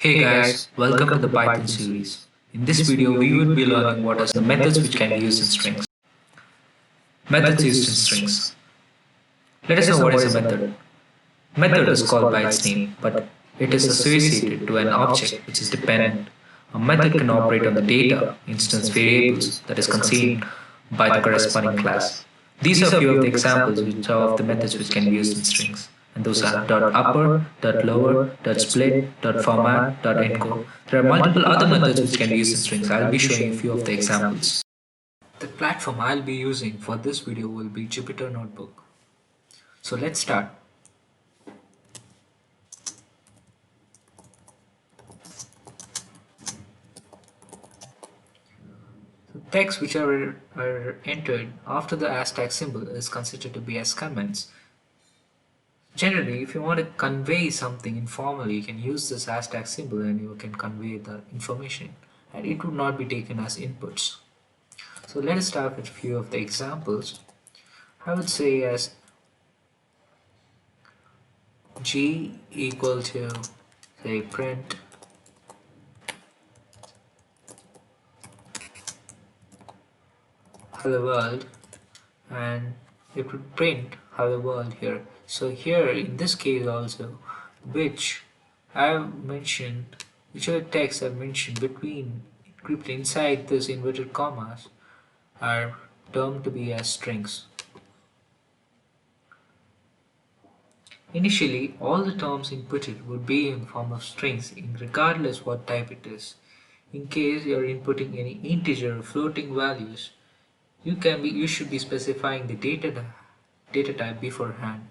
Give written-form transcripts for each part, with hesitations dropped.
Hey guys, welcome to the Python series. In this video, we would be learning what are the methods which can be used in strings. Methods used in strings. Let us know what is a method. Method is called by its name, but it is associated to an object which is dependent. A method can operate on the data, instance variables that is contained by the corresponding class. These are a few of the examples which are of the methods which can be used in strings. And those are .upper, .lower, .split, .format, .encode. There are multiple other methods which can be used in strings. I'll be showing a few of the examples. The platform I'll be using for this video will be Jupyter Notebook. So let's start. Text which are entered after the hashtag symbol is considered to be as comments. Generally, if you want to convey something informally, you can use this hashtag symbol and you can convey the information, and it would not be taken as inputs. So let us start with a few of the examples. I would say as G equal to, say, print hello world, and it would print hello world here. So here in this case also, which I've mentioned, whichever text I've mentioned between encrypted inside this inverted commas are termed to be as strings. Initially, all the terms inputted would be in form of strings regardless what type it is. In case you're inputting any integer or floating values, you should be specifying the data type beforehand.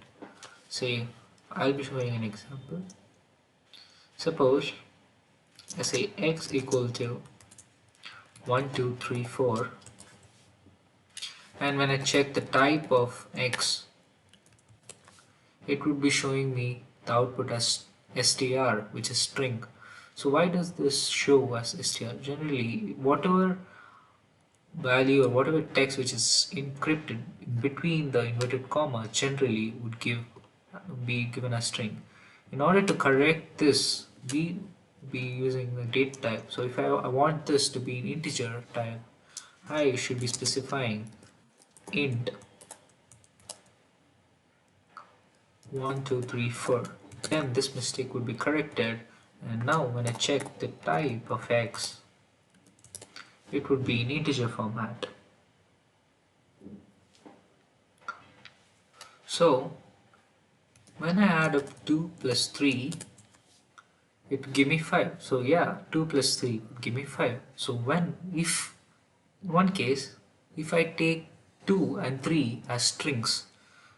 Say, I'll be showing an example. Suppose I say x equal to 1, 2, 3, 4, and when I check the type of x, it would be showing me the output as str, which is string. So why does this show as str? Generally, whatever value or whatever text which is encrypted in between the inverted comma generally would be given a string. In order to correct this, we be using the data type. So if I want this to be an integer type, I should be specifying int 1, 2, 3, 4. Then this mistake would be corrected, and now when I check the type of x, it would be in integer format. So when I add up 2 plus 3, it would give me 5. So yeah, 2 plus 3 would give me 5. So if in one case, if I take 2 and 3 as strings,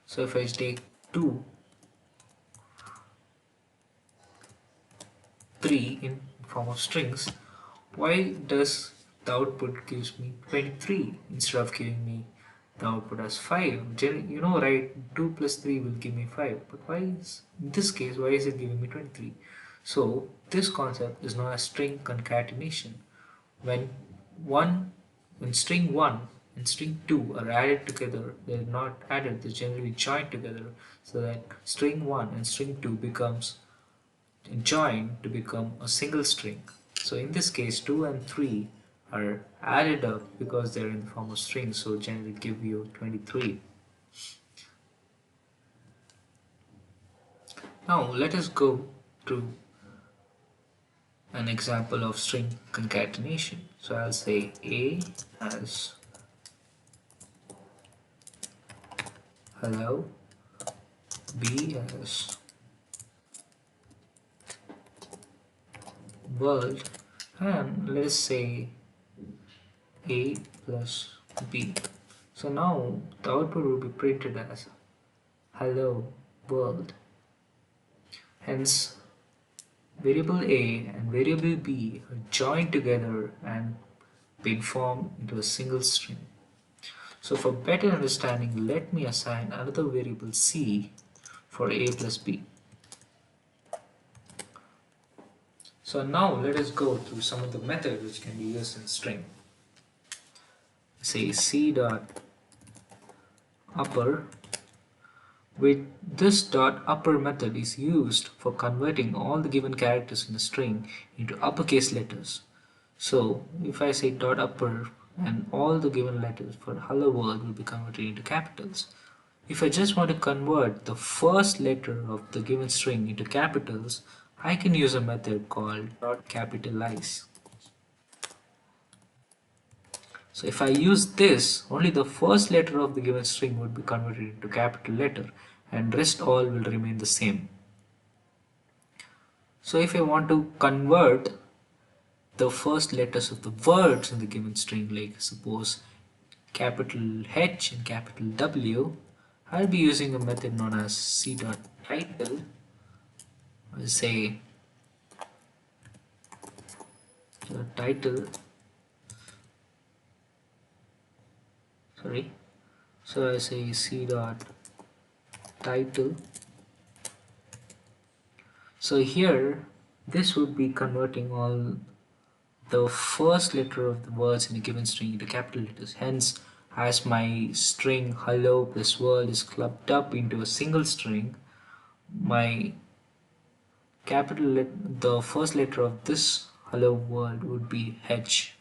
so if I take 2, 3 in form of strings, why does the output gives me 23 instead of giving me the output as 5? You know, right, 2 plus 3 will give me 5, but why is, in this case, why is it giving me 23? So this concept is known as string concatenation. When string 1 and string 2 are added together, they're not added, they're generally joined together, so that string 1 and string 2 becomes joined to become a single string. So in this case, 2 and 3 are added up because they're in the form of strings, so generally give you 23. Now let us go to an example of string concatenation. So I'll say A as hello, B as world, and let us say A plus B. So now the output will be printed as hello world. Hence, variable A and variable B are joined together and been formed into a single string. So for better understanding, let me assign another variable C for A plus B. So now let us go through some of the methods which can be used in string. Say C dot upper With this dot upper method is used for converting all the given characters in a string into uppercase letters. So if I say dot upper, and all the given letters for hello world will be converted into capitals. If I just want to convert the first letter of the given string into capitals, I can use a method called dot capitalize. So if I use this, only the first letter of the given string would be converted into capital letter, and rest all will remain the same. So if I want to convert the first letters of the words in the given string, like suppose capital H and capital W, I'll be using a method known as c.title. I'll say the title, sorry, so I say c.title. So here this would be converting all the first letter of the words in a given string into capital letters. Hence, as my string hello plus world is clubbed up into a single string, my the first letter of this hello world would be H.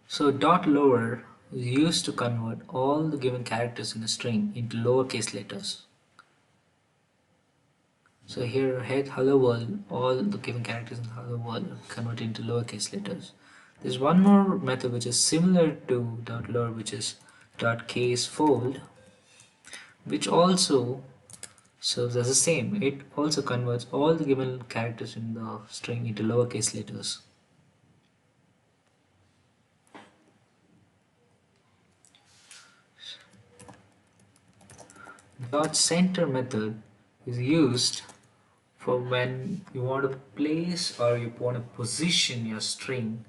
So dot lower is used to convert all the given characters in a string into lowercase letters. So here hello world, all the given characters in hello world are converted into lowercase letters. There's one more method which is similar to dot lower, which is dot case fold, which also serves as the same. It also converts all the given characters in the string into lowercase letters. Dot center method is used for when you want to place or you want to position your string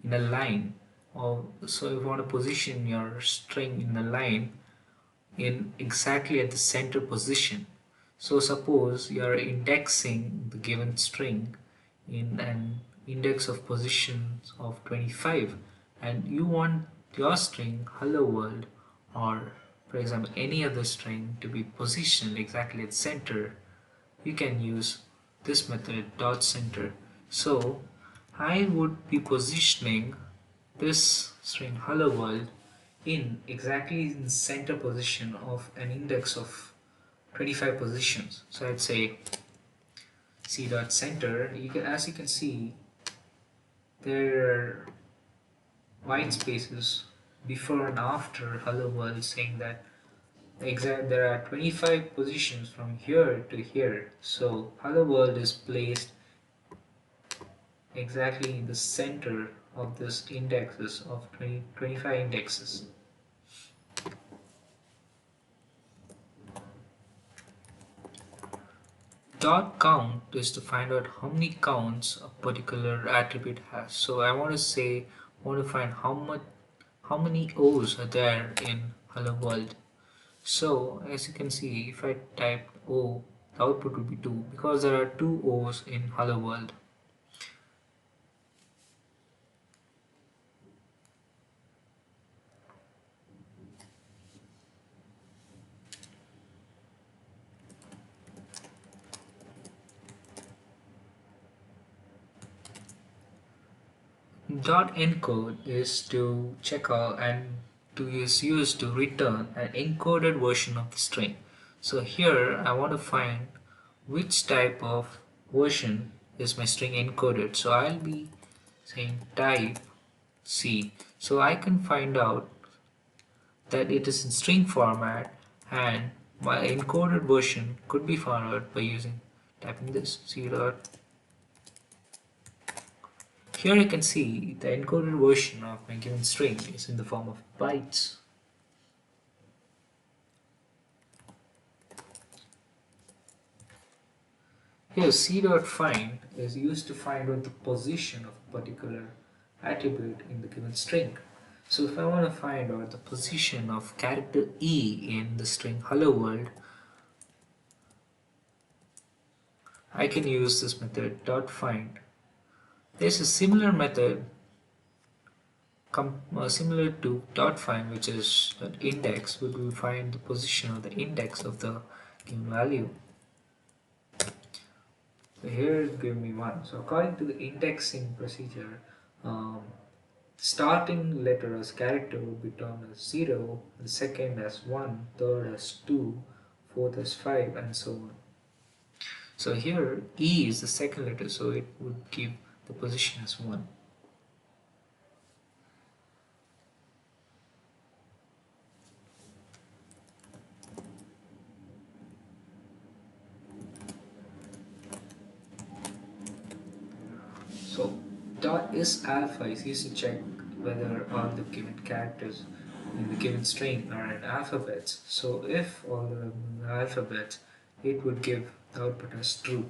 in a line, or so you want to position your string in a line in exactly at the center position. So suppose you are indexing the given string in an index of positions of 25, and you want your string hello world, or for example any other string, to be positioned exactly at center, you can use this method dot center. So I would be positioning this string hello world in exactly in the center position of an index of 25 positions. So I'd say c dot center. As you can see, there are white spaces before and after hello world, saying that there are 25 positions from here to here. So hello world is placed exactly in the center of this indexes of 25 indexes. Dot count is to find out how many counts a particular attribute has. So I want to find how many O's are there in hello world. So as you can see, if I type O, the output would be 2, because there are 2 O's in hello world. Dot encode is to check out and is used to return an encoded version of the string. So here I want to find which type of version is my string encoded. So I'll be saying type C. So I can find out that it is in string format, and my encoded version could be found out by using typing this C dot. Here you can see the encoded version of my given string is in the form of bytes. Here c.find is used to find out the position of a particular attribute in the given string. So if I want to find out the position of character E in the string hello world, I can use this method dot find. There's a similar method similar to dot find, which is an index, where we find the position or the index of the given value. So here give me 1. So according to the indexing procedure, um, starting letter as character would be termed as 0, the second as 1, third as 2, fourth as 5, and so on. So here E is the second letter, so it would give the position as 1. So dot is alpha is used to check whether all the given characters in the given string are in alphabets. So if all the alphabets, it would give the output as true.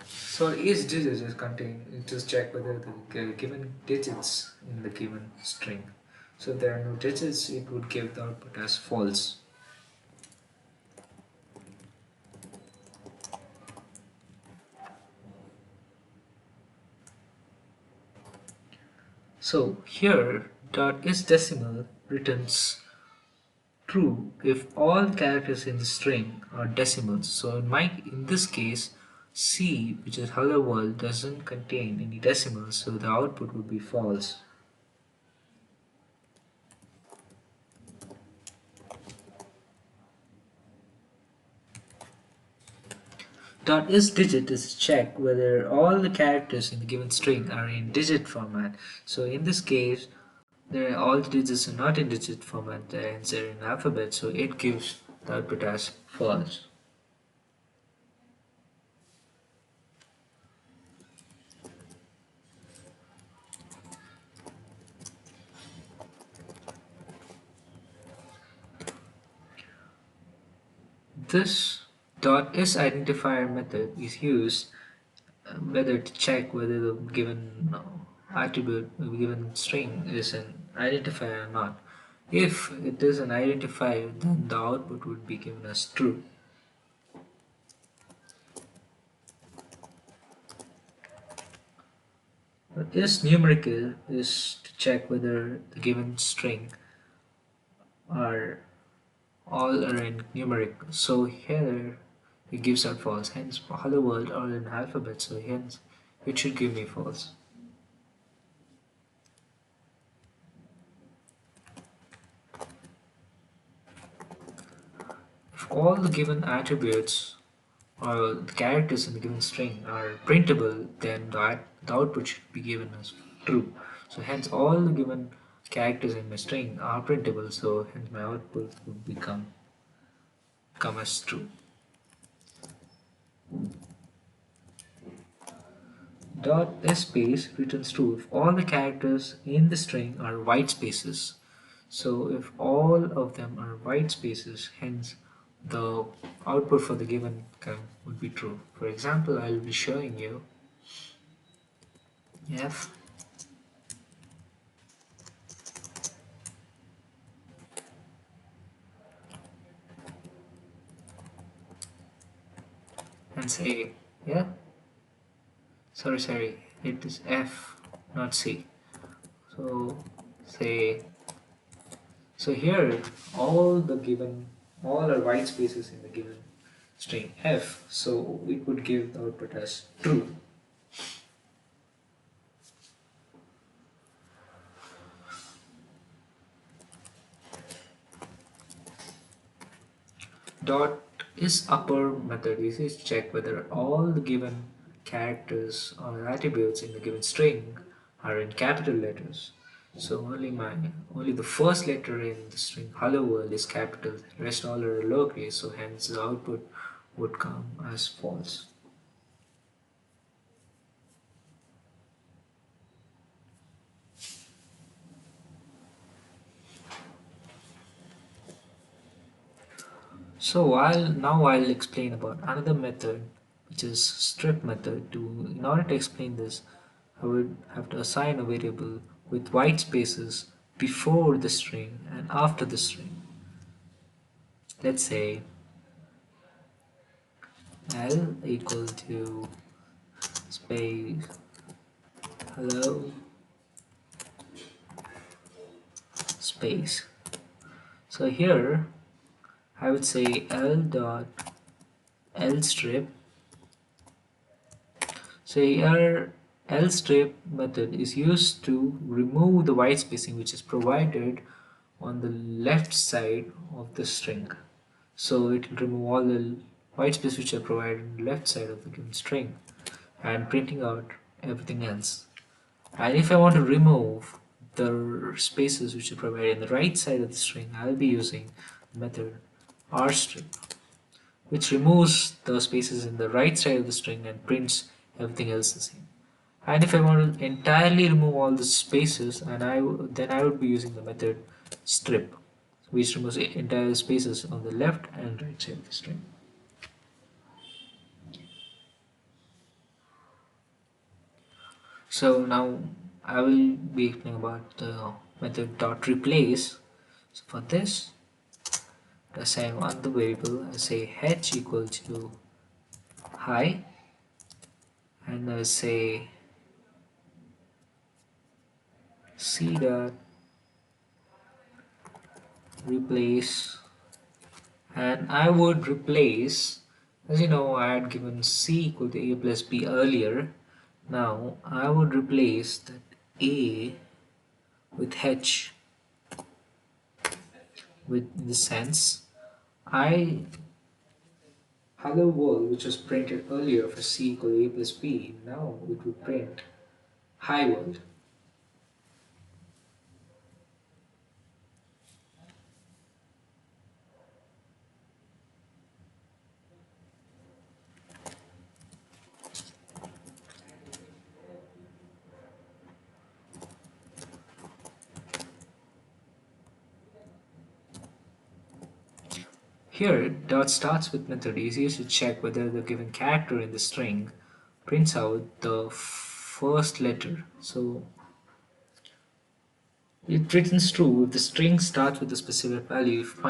So each digit is contained, it just check whether the given digits in the given string. So if there are no digits, it would give the output as false. So here dot is decimal returns true if all characters in the string are decimals. So in this case, C, which is hello world, doesn't contain any decimals, so the output would be false. Dot is digit is check whether all the characters in the given string are in digit format. So in this case, all the digits are not in digit format, hence they're in alphabet, so it gives the output as false. This dot is identifier method is used whether to check whether the given attribute, given string is an identifier or not. If it is an identifier, then the output would be given as true. But this numerical is to check whether the given string are all are in numeric. So here it gives out false. Hence, hello world are in alphabet. So hence it should give me false. If all the given attributes or the characters in the given string are printable, then the output should be given as true. So hence all the given characters in my string are printable, so hence my output would come as true. Dot space returns true if all the characters in the string are white spaces. So if all of them are white spaces, hence the output for the given would be true. For example, I'll be showing you f and say, yeah, sorry, it is f, not c. So say, so here all are white spaces in the given string f, so it would give the output as true. Dot is upper method uses to check whether all the given characters or attributes in the given string are in capital letters. So only the first letter in the string hello world is capital, the rest all are lowercase, so hence the output would come as false. So I'll explain about another method, which is strip method. In order to explain this, I would have to assign a variable with white spaces before the string and after the string. Let's say L equal to space hello space. So here I would say L dot L strip. So here L strip method is used to remove the white spacing which is provided on the left side of the string. So it will remove all the white space which are provided on the left side of the given string and printing out everything else. And if I want to remove the spaces which are provided in the right side of the string, I'll be using the method rstrip, which removes the spaces in the right side of the string and prints everything else the same. And if I want to entirely remove all the spaces, then I would be using the method strip, which removes entire spaces on the left and right side of the string. So now I will be explaining about the method dot replace. So for this, to assign one the variable, I say h equal to hi, and I say c dot replace, and I would replace, as you know, I had given c equal to a plus b earlier. Now I would replace that a with h, with the sense I hello world, which was printed earlier for c equal to a plus b, now it would print hi world. Here, dot starts with method is used to check whether the given character in the string prints out the first letter. So it returns true if the string starts with a specific value. If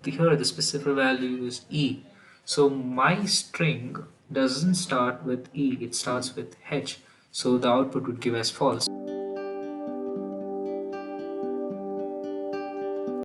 here the specific value is e, so my string doesn't start with e, it starts with h. So the output would give as false.